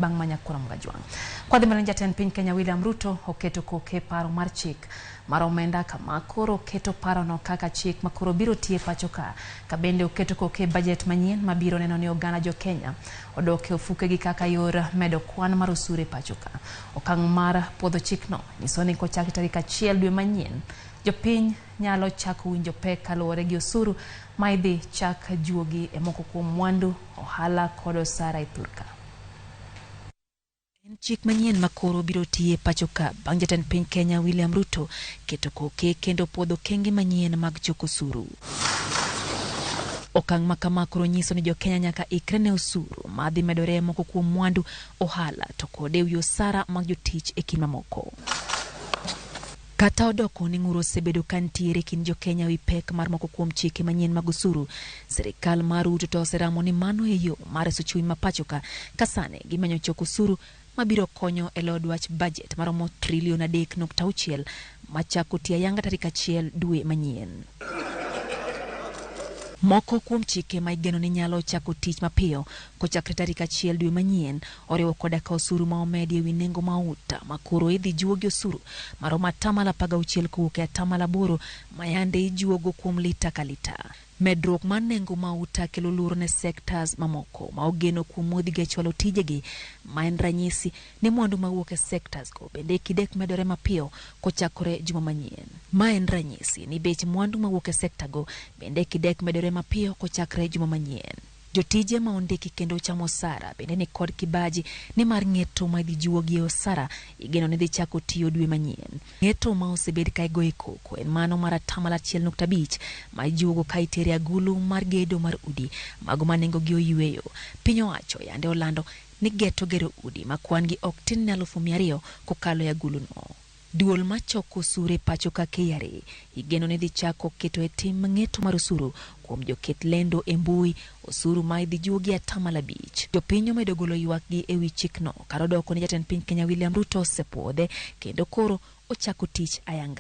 bang' manyakura Mgajwang'. Kwadhi mar jatend piny Kenya William Ruto oketo koke paro mar chik mar omenda kama koro oketo parono kaka chik makoro biro tie pacho ka bende oketo koke budget manyien mabiro neno ni oganda jo Kenya odoke ofuke gi kaka yor medo kwan mar osuru e pacho ka. Okang' mar puodho chikno nyiso ni kochaki tarik 1 dwe manyien jopiny nyalo chako winjo pek kaluwore gi osuru ma idhi chak juogi e moko kuom mwandu, ohala kod osara e thurka. Chik manyien makoro biro tie pacho ka bang' jatend piny Kenya William Ruto keto koke kendo puodho kenge manyien mag choko osuru. Okang' makama koro nyiso ni jo Kenya nyaka ikre ne osuru ma dhi medore moko kuom mwandu, ohala to kod ewi osara mag jotich e kind mamoko. Kata odoko ni ng'uro osebedo kantiere kind jo Kenya wi pek mar moko kuom chike manyien mag osuru, sirikal mar Ruto to oseramo ni mano e yo mar reso chuny ma pacho ka sane gimanyo choko osuru mabiro konyo e loyo dwach budget maromo $3.6 trillion machako tie ayanga tarik 1 dwe manyien. Moko kuom chike ma igeno ni nyalo chako tich mapiyo kochakre tarik 1 dwe manyien oriwo koda ka osuru ma omedi ewi nengo mauta makoro idhi juogi osuru maromo 16% kowuok e 8% ma yande ijuogo kuom lita ka lita. Medruok mar nengo mauta kelo luoro ne sectors mamoko ma ogeno kuom modhi ga chwalo tijegi, ma en ranyisi ni mwandu mawuok e sectors go bende kidek medore mapiyo kochakore juma manyien. Ma en ranyisi ni bech mwandu mawuok e sector go bende kidek medore mapiyo kochakore juma manyien. Jotije ma ondiki kendo chamo osara bende ni kod kibaji ni mar ng'eto ma dhi juogi osara igeno ni dhi chako tiyo dwe manyien. Ng'eto ma osebed ka igoye koko en mano mar 1.5% ma ijuogo ka itere agulu mar gedo mar udi mago ma nengo gi oyweyo. Piny owacho yande olando ni geto gero udi ma kwan gi ok tin ni 200,000 kokalo ya agulu no. Duol machoko osuru e pacho ka KRA igeno ni dhi chako keto e tim ng'eto mar osuru kuom joket lendo e mbui osuru ma idhi juogi 5%. Jopiny omedo golo ywak gi ewi chikno kar odoko ni jatend piny Kenya William Ruto osepuodhe kendo koro ochako tich ayanga.